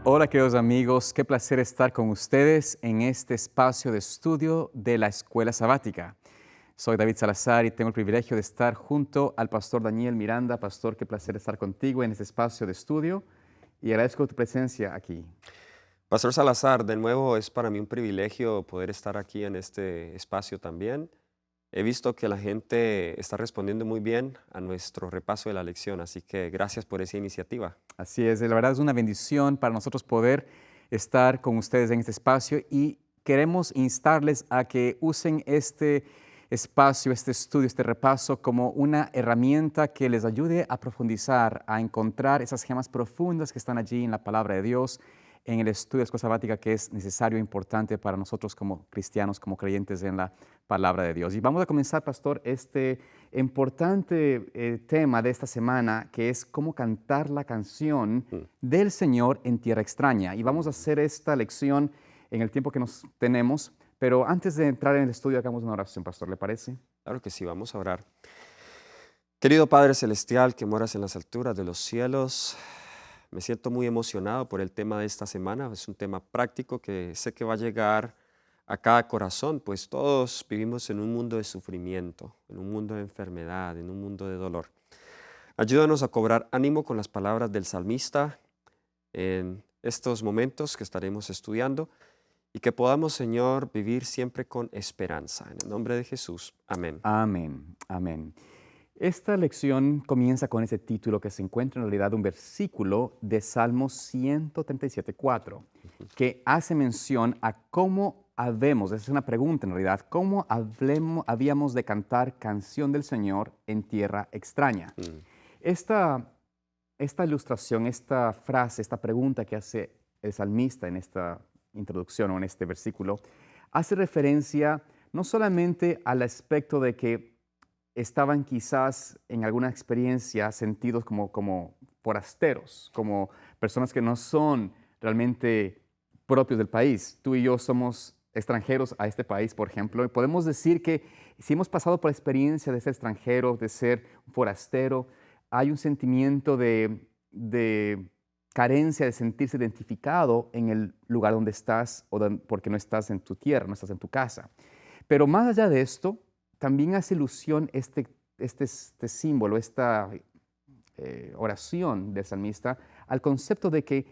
Hola queridos amigos, qué placer estar con ustedes en este espacio de estudio de la Escuela Sabática. Soy David Salazar y tengo el privilegio de estar junto al pastor Daniel Miranda. Pastor, qué placer estar contigo en este espacio de estudio y agradezco tu presencia aquí. Pastor Salazar, de nuevo es para mí un privilegio poder estar aquí en este espacio también. He visto que la gente está respondiendo muy bien a nuestro repaso de la lección, así que gracias por esa iniciativa. Así es, la verdad es una bendición para nosotros poder estar con ustedes en este espacio y queremos instarles a que usen este espacio, este estudio, este repaso como una herramienta que les ayude a profundizar, a encontrar esas gemas profundas que están allí en la palabra de Dios, en el estudio de la escuela sabática que es necesario e importante para nosotros como cristianos, como creyentes en la palabra de Dios. Y vamos a comenzar, pastor, este importante tema de esta semana, que es cómo cantar la canción Mm, del Señor en tierra extraña. Y vamos a mm. hacer esta lección en el tiempo que nos tenemos, pero antes de entrar en el estudio, hagamos una oración, pastor, ¿le parece? Claro que sí, vamos a orar. Querido Padre Celestial que moras en las alturas de los cielos, me siento muy emocionado por el tema de esta semana. Es un tema práctico que sé que va a llegar a cada corazón, pues todos vivimos en un mundo de sufrimiento, en un mundo de enfermedad, en un mundo de dolor. Ayúdanos a cobrar ánimo con las palabras del salmista en estos momentos que estaremos estudiando y que podamos, Señor, vivir siempre con esperanza. En el nombre de Jesús. Amén. Amén, amén. Esta lección comienza con ese título que se encuentra en realidad un versículo de Salmo 137:4, que hace mención a cómo habemos, esa es una pregunta en realidad, cómo habíamos de cantar canción del Señor en tierra extraña. Mm, Esta, esta ilustración, esta frase, esta pregunta que hace el salmista en esta introducción o en este versículo, hace referencia no solamente al aspecto de que estaban quizás en alguna experiencia sentidos como forasteros, como personas que no son realmente propios del país. Tú y yo somos extranjeros a este país, por ejemplo, y podemos decir que si hemos pasado por la experiencia de ser extranjero, de ser un forastero, hay un sentimiento de carencia, de sentirse identificado en el lugar donde estás porque no estás en tu tierra, no estás en tu casa. Pero más allá de esto, también hace ilusión este símbolo, esta oración del salmista al concepto de que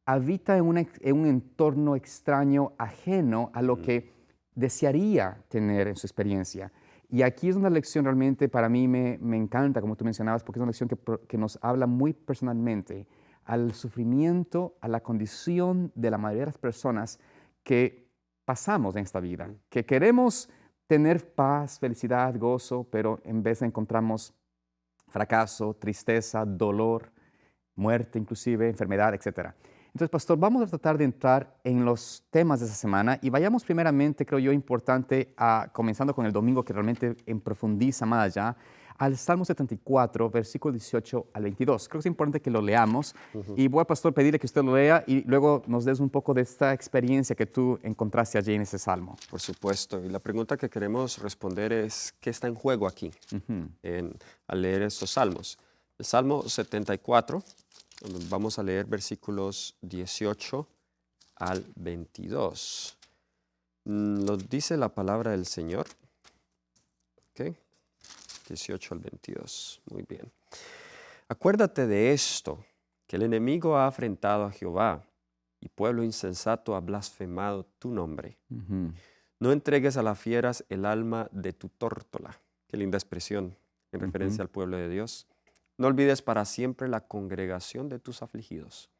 habita en un entorno extraño, ajeno a lo mm, que desearía tener en su experiencia. Y aquí es una lección realmente para mí me encanta, como tú mencionabas, porque es una lección que nos habla muy personalmente al sufrimiento, a la condición de la mayoría de las personas que pasamos en esta vida, mm. que queremos tener paz, felicidad, gozo, pero en vez encontramos fracaso, tristeza, dolor, muerte inclusive, enfermedad, etcétera. Entonces, pastor, vamos a tratar de entrar en los temas de esa semana y vayamos primeramente, creo yo, importante, comenzando con el domingo que realmente profundiza más allá, al Salmo 74, versículo 18 al 22. Creo que es importante que lo leamos Ujú. y voy a, pastor, pedirle que usted lo lea y luego nos des un poco de esta experiencia que tú encontraste allí en ese Salmo. Por supuesto. Y la pregunta que queremos responder es, ¿qué está en juego aquí Ujú. al leer estos salmos? El Salmo 74, vamos a leer versículos 18 al 22. Nos dice la palabra del Señor. ¿Ok? 18 al 22. Muy bien. Acuérdate de esto, que el enemigo ha afrentado a Jehová y pueblo insensato ha blasfemado tu nombre. Ujú. No entregues a las fieras el alma de tu tórtola. Qué linda expresión en Ujú. referencia al pueblo de Dios. No olvides para siempre la congregación de tus afligidos.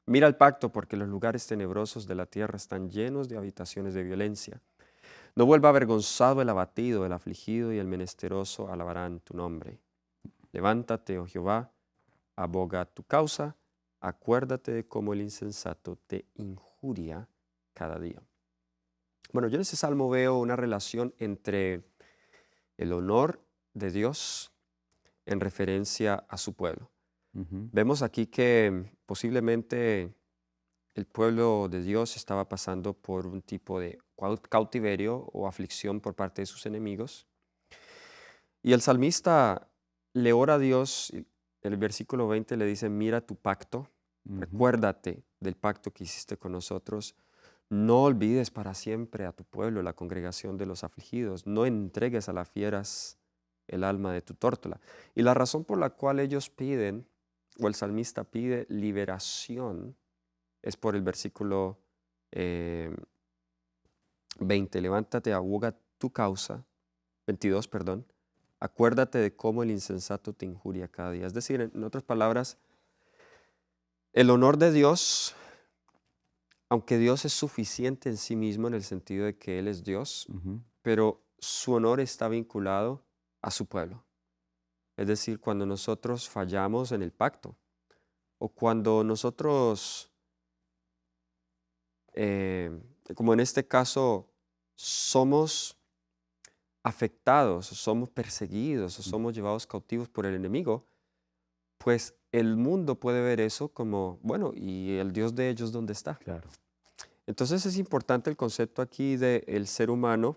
Mira el pacto, porque los lugares tenebrosos de la tierra están llenos de habitaciones de violencia. No vuelva avergonzado el abatido, el afligido y el menesteroso alabarán tu nombre. Levántate, oh Jehová, aboga tu causa, acuérdate de cómo el insensato te injuria cada día. Bueno, yo en ese salmo veo una relación entre el honor de Dios en referencia a su pueblo. Ujú. Vemos aquí que posiblemente el pueblo de Dios estaba pasando por un tipo de cautiverio o aflicción por parte de sus enemigos. Y el salmista le ora a Dios, y el versículo 20 le dice, mira tu pacto, Ujú. recuérdate del pacto que hiciste con nosotros. No olvides para siempre a tu pueblo, la congregación de los afligidos. No entregues a las fieras el alma de tu tórtola. Y la razón por la cual ellos piden, o el salmista pide liberación, es por el versículo 20. Levántate, aboga tu causa. 22, perdón. Acuérdate de cómo el insensato te injuria cada día. Es decir, en otras palabras, el honor de Dios, aunque Dios es suficiente en sí mismo en el sentido de que Él es Dios, Ujú. pero su honor está vinculado a su pueblo. Es decir, cuando nosotros fallamos en el pacto o cuando nosotros, como en este caso, somos afectados, o somos perseguidos o somos llevados cautivos por el enemigo, pues el mundo puede ver eso como, bueno, ¿y el Dios de ellos dónde está? Claro. Entonces es importante el concepto aquí del ser humano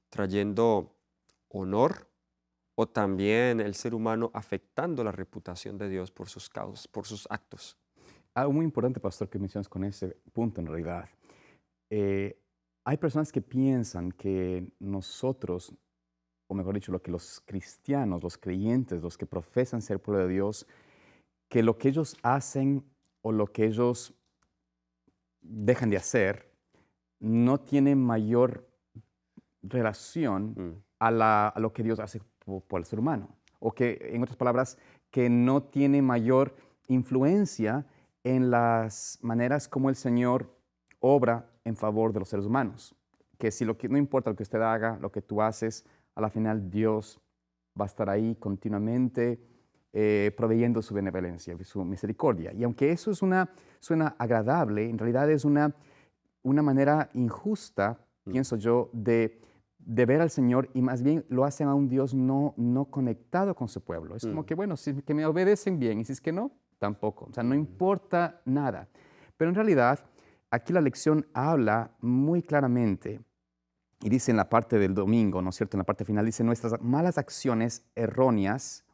trayendo honor o también el ser humano afectando la reputación de Dios por sus causas, por sus actos. Algo muy importante, pastor, que mencionas con ese punto en realidad. Eh, Hay personas que piensan que nosotros, o mejor dicho, lo que los cristianos, los creyentes, los que profesan ser pueblo de Dios, que lo que ellos hacen o lo que ellos dejan de hacer no tiene mayor relación Mm, a lo que Dios hace por el ser humano. O que, en otras palabras, que no tiene mayor influencia en las maneras como el Señor obra en favor de los seres humanos. Que si no importa lo que usted haga, lo que tú haces, a la final Dios va a estar ahí continuamente proveyendo su benevolencia, su misericordia. Y aunque eso suena agradable, en realidad es una manera injusta, mm, pienso yo, de ver al Señor, y más bien lo hacen a un Dios no conectado con su pueblo. Es como mm, que, bueno, si es que me obedecen bien, y si es que no, tampoco. O sea, no mm, importa nada. Pero en realidad, aquí la lección habla muy claramente, y dice en la parte del domingo, ¿no es cierto? En la parte final dice, nuestras malas acciones erróneas,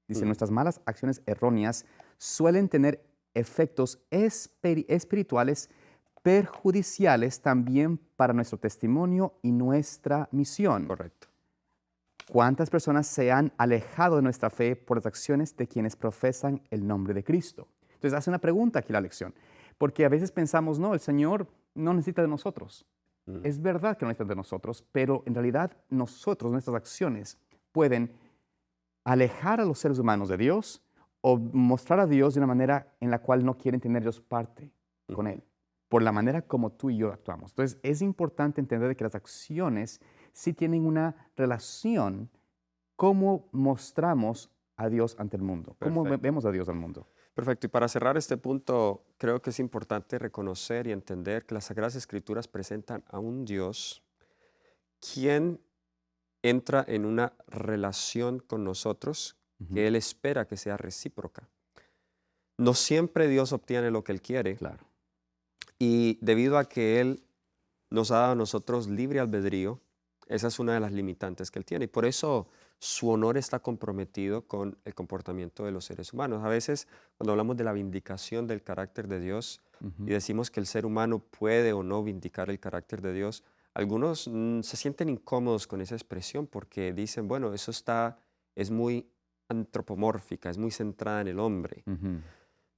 dice, mm. nuestras malas acciones erróneas suelen tener efectos espirituales perjudiciales también para nuestro testimonio y nuestra misión. Correcto. ¿Cuántas personas se han alejado de nuestra fe por las acciones de quienes profesan el nombre de Cristo? Entonces hace una pregunta aquí la lección, porque a veces pensamos, no, el Señor no necesita de nosotros. Mm, Es verdad que no necesita de nosotros, pero en realidad nosotros, nuestras acciones, pueden alejar a los seres humanos de Dios o mostrar a Dios de una manera en la cual no quieren tener ellos parte con ujú. Él, por la manera como tú y yo actuamos. Entonces, es importante entender que las acciones sí tienen una relación, cómo mostramos a Dios ante el mundo, cómo Perfecto. vemos a Dios al mundo. Perfecto. Y para cerrar este punto, creo que es importante reconocer y entender que las Sagradas Escrituras presentan a un Dios quien entra en una relación con nosotros Ujú. que Él espera que sea recíproca. No siempre Dios obtiene lo que Él quiere Claro. y debido a que Él nos ha dado a nosotros libre albedrío, esa es una de las limitantes que Él tiene. Y por eso su honor está comprometido con el comportamiento de los seres humanos. A veces, cuando hablamos de la vindicación del carácter de Dios y Ujú. decimos que el ser humano puede o no vindicar el carácter de Dios, algunos se sienten incómodos con esa expresión porque dicen, bueno, es muy antropomórfica, es muy centrada en el hombre. Ujú.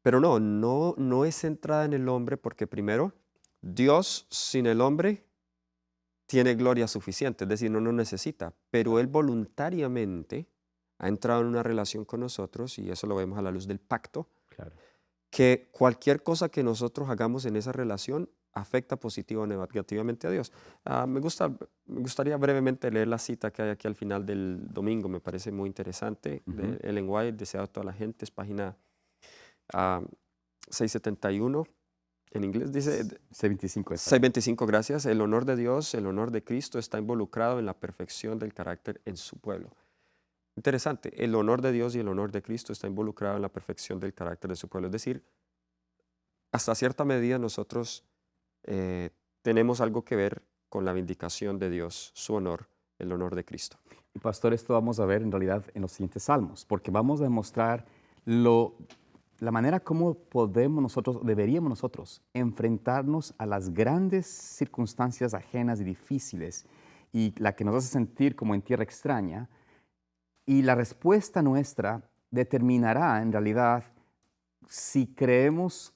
Pero no es centrada en el hombre porque primero, Dios sin el hombre tiene gloria suficiente, es decir, no nos necesita, pero Él voluntariamente ha entrado en una relación con nosotros, y eso lo vemos a la luz del pacto, Claro. que cualquier cosa que nosotros hagamos en esa relación afecta positiva o negativamente a Dios. Me gustaría brevemente leer la cita que hay aquí al final del domingo, me parece muy interesante, Ujú. de Ellen White, Deseado a toda la gente, es página ah, 671, en inglés dice, C25 es acá. 625, gracias. El honor de Dios, el honor de Cristo está involucrado en la perfección del carácter en su pueblo. Interesante, el honor de Dios y el honor de Cristo está involucrado en la perfección del carácter de su pueblo. Es decir, hasta cierta medida nosotros eh, tenemos algo que ver con la vindicación de Dios, su honor, el honor de Cristo. Y pastor, esto vamos a ver en realidad en los siguientes salmos, porque vamos a demostrar lo la manera como deberíamos nosotros enfrentarnos a las grandes circunstancias ajenas y difíciles y la que nos hace sentir como en tierra extraña. Y la respuesta nuestra determinará en realidad si creemos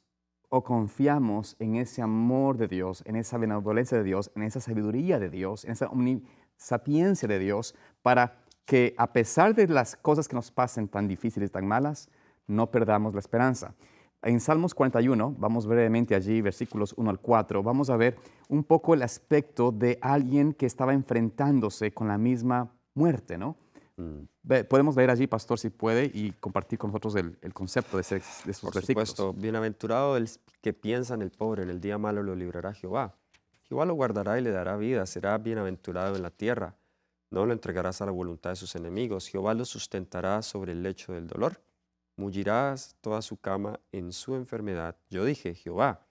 o confiamos en ese amor de Dios, en esa benevolencia de Dios, en esa sabiduría de Dios, en esa omnisapiencia de Dios, para que a pesar de las cosas que nos pasen tan difíciles, tan malas, no perdamos la esperanza. En Salmos 41, vamos brevemente allí, versículos 1 al 4, vamos a ver un poco el aspecto de alguien que estaba enfrentándose con la misma muerte, ¿no? Mm. Podemos leer allí, pastor, si puede, y compartir con nosotros el concepto de esos Por versículos. supuesto, bienaventurado el que piensa en el pobre, en el día malo lo librará Jehová. Jehová lo guardará y le dará vida, será bienaventurado en la tierra. No lo entregarás a la voluntad de sus enemigos. Jehová lo sustentará sobre el lecho del dolor. Mullirás toda su cama en su enfermedad. Yo dije, Jehová,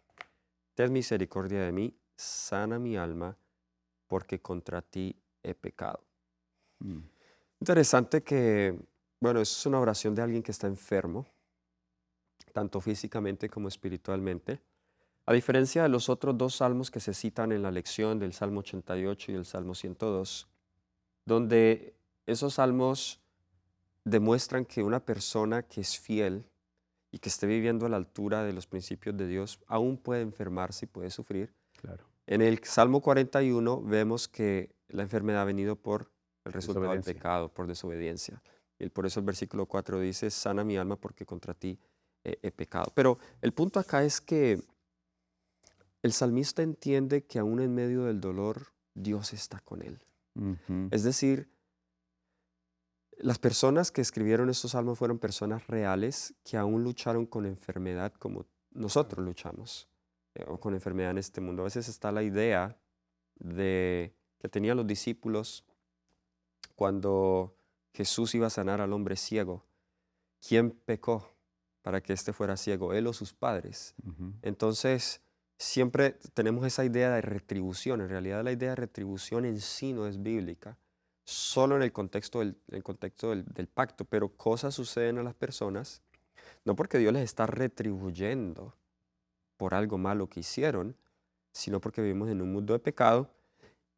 ten misericordia de mí, sana mi alma, porque contra ti he pecado. Mm. Interesante que, bueno, eso es una oración de alguien que está enfermo, tanto físicamente como espiritualmente. A diferencia de los otros dos salmos que se citan en la lección del Salmo 88 y el Salmo 102, donde esos salmos demuestran que una persona que es fiel y que esté viviendo a la altura de los principios de Dios aún puede enfermarse y puede sufrir. Claro. En el Salmo 41 vemos que la enfermedad ha venido por el resultado del Desobediencia. pecado, por desobediencia. Y por eso el versículo 4 dice, sana mi alma porque contra ti he pecado. Pero el punto acá es que el salmista entiende que aún en medio del dolor, Dios está con él. Ujú. Es decir, las personas que escribieron estos salmos fueron personas reales que aún lucharon con enfermedad como nosotros luchamos, o con enfermedad en este mundo. A veces está la idea de que tenían los discípulos cuando Jesús iba a sanar al hombre ciego. ¿Quién pecó para que éste fuera ciego? ¿Él o sus padres? Ujú. Entonces, siempre tenemos esa idea de retribución. En realidad, la idea de retribución en sí no es bíblica, solo en el contexto del pacto, pero cosas suceden a las personas, no porque Dios les está retribuyendo por algo malo que hicieron, sino porque vivimos en un mundo de pecado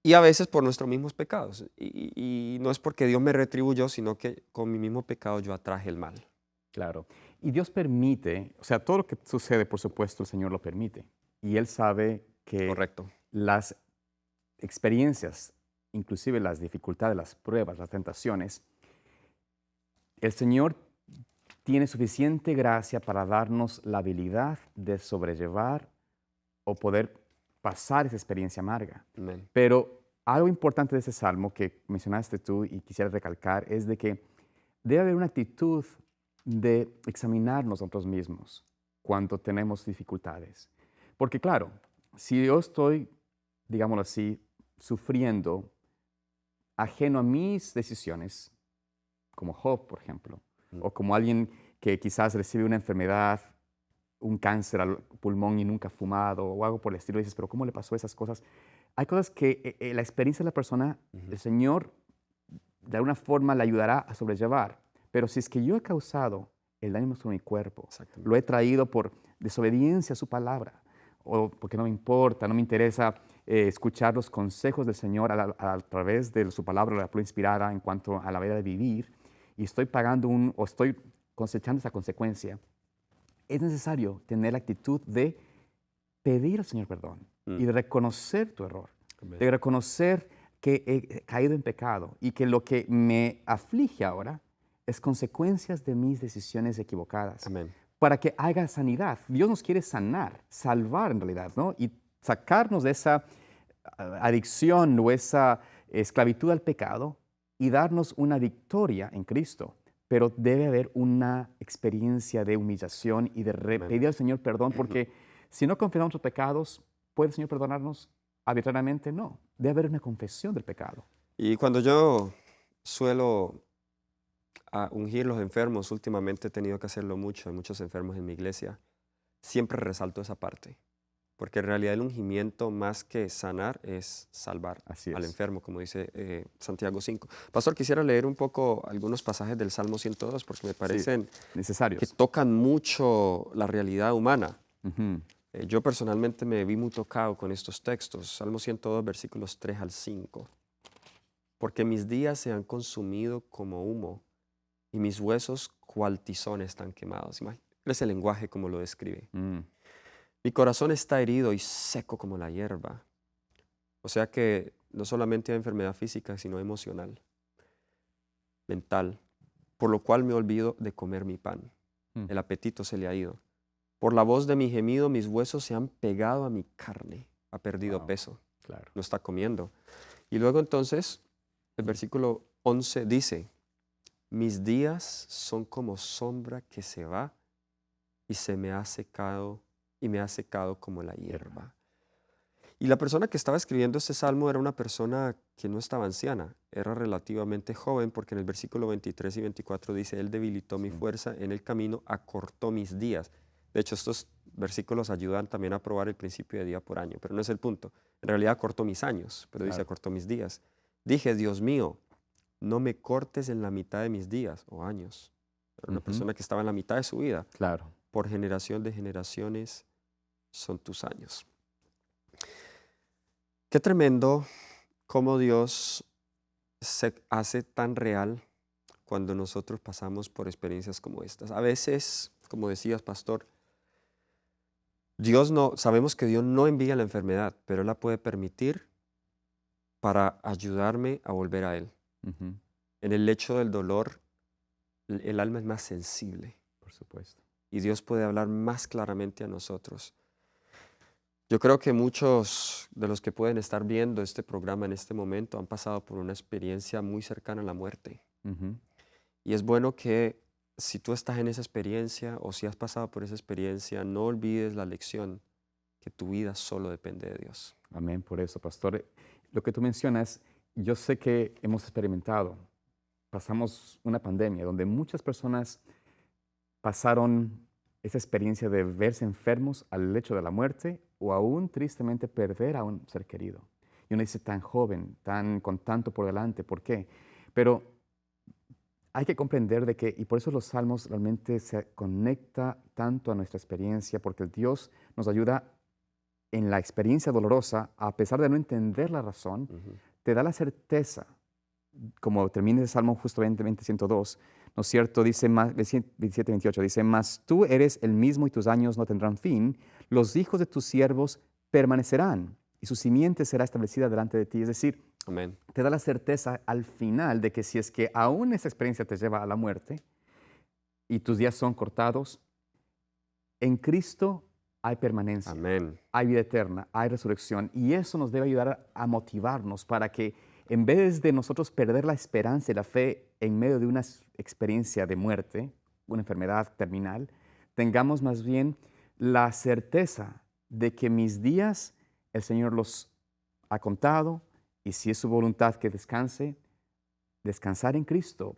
y a veces por nuestros mismos pecados. Y no es porque Dios me retribuyó, sino que con mi mismo pecado yo atraje el mal. Claro. Y Dios permite, o sea, todo lo que sucede, por supuesto, el Señor lo permite. Y Él sabe que Correcto. las experiencias, inclusive las dificultades, las pruebas, las tentaciones, el Señor tiene suficiente gracia para darnos la habilidad de sobrellevar o poder pasar esa experiencia amarga. Amén. Pero algo importante de ese salmo que mencionaste tú y quisiera recalcar es de que debe haber una actitud de examinarnos nosotros mismos cuando tenemos dificultades. Porque claro, si yo estoy, digámoslo así, sufriendo ajeno a mis decisiones, como Job, por ejemplo, Mm. o como alguien que quizás recibe una enfermedad, un cáncer al pulmón y nunca ha fumado, o algo por el estilo, y dices, pero ¿cómo le pasó esas cosas? Hay cosas que la experiencia de la persona, Ujú. el Señor de alguna forma le ayudará a sobrellevar. Pero si es que yo he causado el daño sobre mi cuerpo, Exactamente. lo he traído por desobediencia a su palabra, o porque no me importa, no me interesa escuchar los consejos del Señor a través de su palabra, la palabra inspirada en cuanto a la vida de vivir, y estoy pagando o estoy cosechando esa consecuencia, es necesario tener la actitud de pedir al Señor perdón Mm. y de reconocer tu error, Amén. de reconocer que he caído en pecado y que lo que me aflige ahora es consecuencias de mis decisiones equivocadas, Amén. para que haya sanidad. Dios nos quiere sanar, salvar en realidad, ¿no? Y sacarnos de esa adicción o esa esclavitud al pecado y darnos una victoria en Cristo. Pero debe haber una experiencia de humillación y de Amén. pedir al Señor perdón, porque si no confesamos nuestros pecados, ¿puede el Señor perdonarnos arbitrariamente? No. Debe haber una confesión del pecado. Y cuando yo suelo ungir los enfermos, últimamente he tenido que hacerlo mucho, hay muchos enfermos en mi iglesia, siempre resalto esa parte, porque en realidad el ungimiento más que sanar es salvar Así al es. enfermo, como dice Santiago 5. Pastor, quisiera leer un poco algunos pasajes del Salmo 102 porque me Sí, parecen que necesarios. tocan mucho la realidad humana. Ujú. Yo personalmente me vi muy tocado con estos textos. Salmo 102, versículos 3 al 5. Porque mis días se han consumido como humo y mis huesos cual tizón están quemados. Imagínese el lenguaje como lo describe. Mm, Mi corazón está herido y seco como la hierba. O sea que no solamente hay enfermedad física, sino emocional, mental, por lo cual me olvido de comer mi pan. mm. El apetito se le ha ido. Por la voz de mi gemido, mis huesos se han pegado a mi carne. Ha perdido Wow, peso, claro. no está comiendo. Y luego entonces, el versículo 11 dice, mis días son como sombra que se va y se me ha secado, y me ha secado como la hierba. Y la persona que estaba escribiendo este salmo era una persona que no estaba anciana, era relativamente joven, porque en el versículo 23 y 24 dice, Él debilitó mi Sí, fuerza en el camino, acortó mis días. De hecho, estos versículos ayudan también a probar el principio de día por año, pero no es el punto. En realidad acortó mis años, pero dice claro. acortó mis días. Dije, Dios mío, no me cortes en la mitad de mis días o años. Era una Ujú, persona que estaba en la mitad de su vida. claro. Por generación de generaciones son tus años. Qué tremendo cómo Dios se hace tan real cuando nosotros pasamos por experiencias como estas. A veces, como decías, pastor, sabemos que Dios no envía la enfermedad, pero Él la puede permitir para ayudarme a volver a Él. Ujú, En el lecho del dolor, el alma es más sensible por supuesto. y Dios puede hablar más claramente a nosotros. Yo creo que muchos de los que pueden estar viendo este programa en este momento han pasado por una experiencia muy cercana a la muerte. Ujú. Y es bueno que si tú estás en esa experiencia o si has pasado por esa experiencia, no olvides la lección que tu vida solo depende de Dios. Amén, por eso, pastor. Lo que tú mencionas, yo sé que hemos experimentado, pasamos una pandemia donde muchas personas pasaron esa experiencia de verse enfermos al lecho de la muerte o aún tristemente perder a un ser querido. Y uno dice, tan joven, con tanto por delante, ¿por qué? Pero hay que comprender de que, y por eso los salmos realmente se conecta tanto a nuestra experiencia, porque el Dios nos ayuda en la experiencia dolorosa, a pesar de no entender la razón, Ujú. te da la certeza, como termina el Salmo justo 102, ¿no es cierto? Dice 27, 28, dice, mas tú eres el mismo y tus años no tendrán fin, los hijos de tus siervos permanecerán y su simiente será establecida delante de ti. Es decir, Amén. te da la certeza al final de que si es que aún esa experiencia te lleva a la muerte y tus días son cortados, en Cristo hay permanencia, Amén. hay vida eterna, hay resurrección. Y eso nos debe ayudar a motivarnos para que en vez de nosotros perder la esperanza y la fe en medio de una experiencia de muerte, una enfermedad terminal, tengamos más bien la certeza de que mis días el Señor los ha contado y si es su voluntad que descanse, descansar en Cristo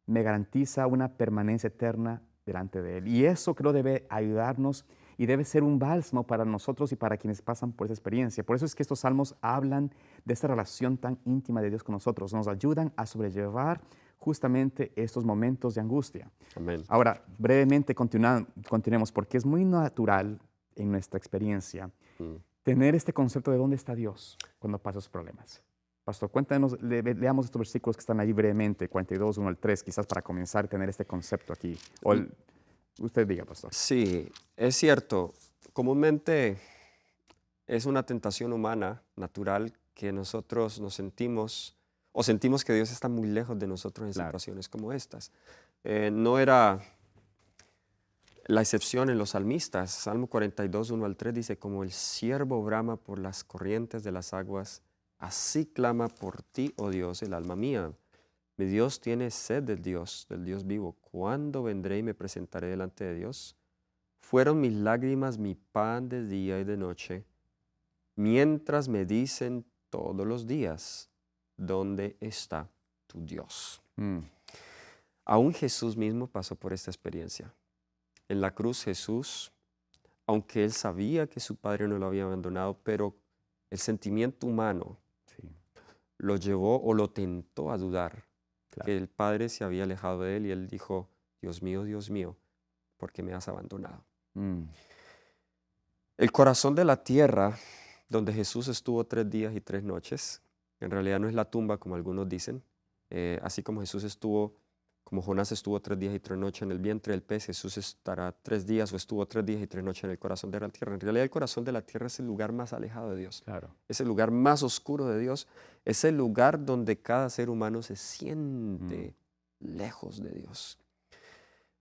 me garantiza una permanencia eterna delante de Él. Y eso creo debe ayudarnos y debe ser un bálsamo para nosotros y para quienes pasan por esa experiencia. Por eso es que estos salmos hablan de esta relación tan íntima de Dios con nosotros. Nos ayudan a sobrellevar justamente estos momentos de angustia. Amén. Ahora, brevemente continuemos, porque es muy natural en nuestra experiencia Mm. tener este concepto de dónde está Dios cuando pasa esos problemas. Pastor, cuéntanos, leamos estos versículos que están ahí brevemente, 42, 1 al 3, quizás para comenzar a tener este concepto aquí. Usted diga, pastor. Sí, es cierto. Comúnmente es una tentación humana, natural, que nosotros nos sentimos o sentimos que Dios está muy lejos de nosotros en Claro. situaciones como estas. No era la excepción en los salmistas. Salmo 42, 1 al 3 dice, como el ciervo brama por las corrientes de las aguas, así clama por ti, oh Dios, el alma mía. Mi Dios tiene sed del Dios vivo. ¿Cuándo vendré y me presentaré delante de Dios? Fueron mis lágrimas mi pan de día y de noche, mientras me dicen todos los días, ¿dónde está tu Dios? Mm, Aún Jesús mismo pasó por esta experiencia. En la cruz Jesús aunque él sabía que su padre no lo había abandonado, pero el sentimiento humano Sí, lo llevó o lo tentó a dudar claro. que el padre se había alejado de él y él dijo, Dios mío, ¿por qué me has abandonado? Mm, El corazón de la tierra, donde Jesús estuvo 3 días y 3 noches, en realidad no es la tumba como algunos dicen, así como Jesús estuvo, como Jonás estuvo 3 días y 3 noches en el vientre del pez, Jesús estará 3 días o estuvo 3 días y 3 noches en el corazón de la tierra. En realidad el corazón de la tierra es el lugar más alejado de Dios, claro. es el lugar más oscuro de Dios, es el lugar donde cada ser humano se Mm, siente lejos de Dios.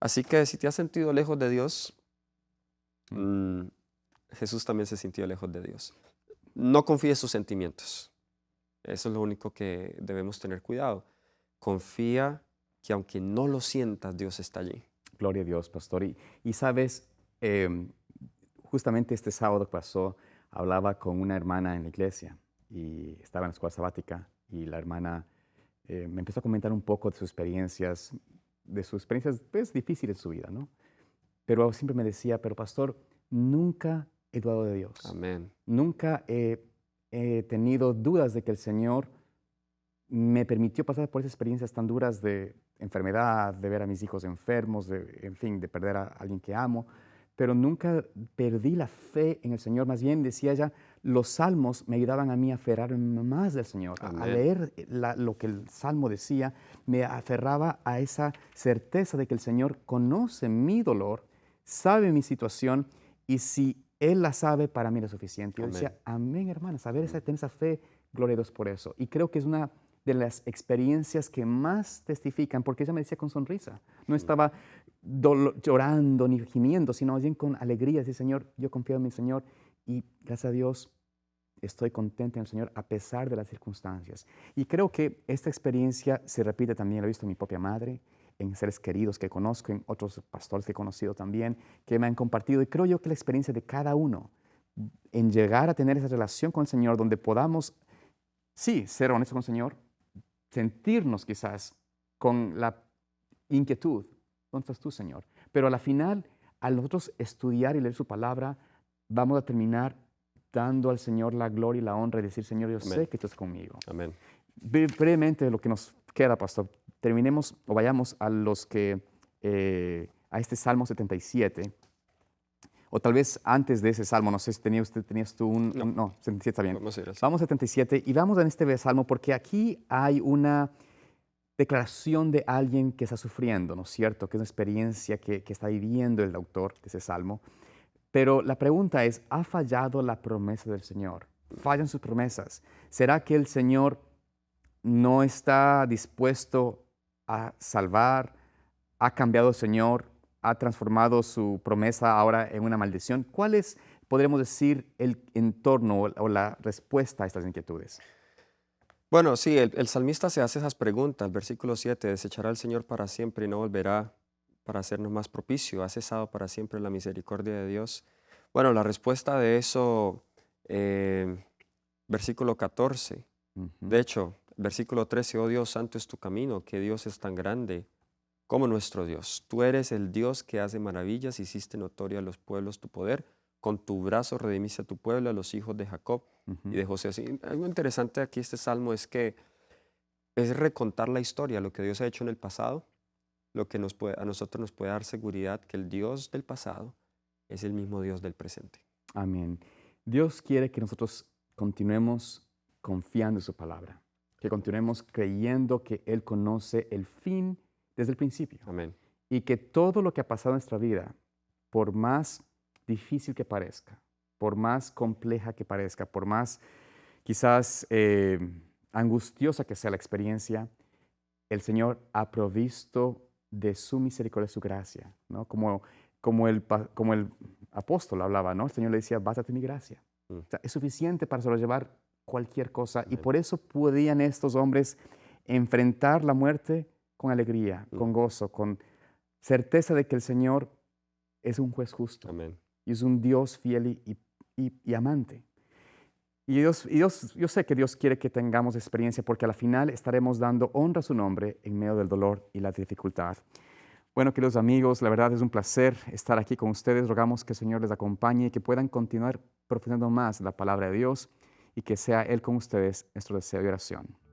Así que si te has sentido lejos de Dios, mm. mm, Jesús también se sintió lejos de Dios. No confíes sus sentimientos. Eso es lo único que debemos tener cuidado. Confía que aunque no lo sientas, Dios está allí. Gloria a Dios, pastor. Y sabes, em, justamente este sábado que pasó, hablaba con una hermana en la iglesia y estaba en la escuela sabática y la hermana me empezó a comentar un poco de sus experiencias pues, difíciles de su vida, ¿no? Pero siempre me decía, pero pastor, nunca he dudado de Dios. Amén. Nunca he tenido dudas de que el Señor me permitió pasar por esas experiencias tan duras de enfermedad, de ver a mis hijos enfermos, en fin, de perder a alguien que amo, pero nunca perdí la fe en el Señor. Más bien, decía ella, los salmos me ayudaban a mí a aferrarme más del Señor. A Amén. leer lo que el salmo decía, me aferraba a esa certeza de que el Señor conoce mi dolor, sabe mi situación y si Él la sabe, para mí es suficiente. Yo Amén. decía, amén, hermana, saber Mm. tener esa fe, gloria a Dios por eso. Y creo que es una de las experiencias que más testifican, porque ella me decía con sonrisa, no Mm. estaba llorando ni gimiendo, sino más bien con alegría, decir, Señor, yo confío en mi Señor y gracias a Dios estoy contenta en el Señor a pesar de las circunstancias. Y creo que esta experiencia se repite también, lo he visto en mi propia madre, en seres queridos que conozco, en otros pastores que he conocido también, que me han compartido. Y creo yo que la experiencia de cada uno en llegar a tener esa relación con el Señor donde podamos, sí, ser honestos con el Señor, sentirnos quizás con la inquietud, ¿dónde estás tú, Señor? Pero a la final, al nosotros estudiar y leer su palabra, vamos a terminar dando al Señor la gloria y la honra y decir, Señor, yo Amén. sé que tú estás conmigo. Amén. Brevemente, lo que nos queda, pastor, terminemos o vayamos a este Salmo 77, o tal vez antes de ese Salmo, no sé si tenías tú No, no, 77 está bien. vamos a ir al Vamos a 77 y vamos en este Salmo porque aquí hay una declaración de alguien que está sufriendo, ¿no es cierto? Que es una experiencia que está viviendo el autor de ese salmo. Pero la pregunta es, ¿ha fallado la promesa del Señor? ¿Fallan sus promesas? ¿Será que el Señor no está dispuesto a salvar? ¿Ha cambiado el Señor? ¿Ha transformado su promesa ahora en una maldición? ¿Cuál es, podríamos decir, el entorno o la respuesta a estas inquietudes? Bueno, sí, el salmista se hace esas preguntas. Versículo 7, desechará el Señor para siempre y no volverá para hacernos más propicio. Ha cesado para siempre la misericordia de Dios. Bueno, la respuesta de eso, versículo 14. Ujú. De hecho, versículo 13, oh Dios, santo es tu camino, que Dios es tan grande como nuestro Dios. Tú eres el Dios que hace maravillas, hiciste notoria a los pueblos tu poder. Con tu brazo redimiste a tu pueblo, a los hijos de Jacob y Ujú. de José. Así, algo interesante aquí este salmo es que es recontar la historia, lo que Dios ha hecho en el pasado, lo que a nosotros nos puede dar seguridad que el Dios del pasado es el mismo Dios del presente. Amén. Dios quiere que nosotros continuemos confiando en su palabra, que continuemos creyendo que Él conoce el fin desde el principio Amén. y que todo lo que ha pasado en nuestra vida, por más difícil que parezca, por más compleja que parezca, por más quizás angustiosa que sea la experiencia, el Señor ha provisto de su misericordia, su gracia, ¿no? Como el apóstol hablaba, ¿no? El Señor le decía, bástate en mi gracia. Mm. O sea, es suficiente para sobrellevar cualquier cosa. Y Amén. por eso podían estos hombres enfrentar la muerte con alegría, Mm. con gozo, con certeza de que el Señor es un juez justo Amén. y es un Dios fiel y amante. Yo sé que Dios quiere que tengamos experiencia porque a la final estaremos dando honra a su nombre en medio del dolor y la dificultad. Bueno, queridos amigos, la verdad es un placer estar aquí con ustedes. Rogamos que el Señor les acompañe y que puedan continuar profundizando más la palabra de Dios y que sea Él con ustedes nuestro deseo y oración.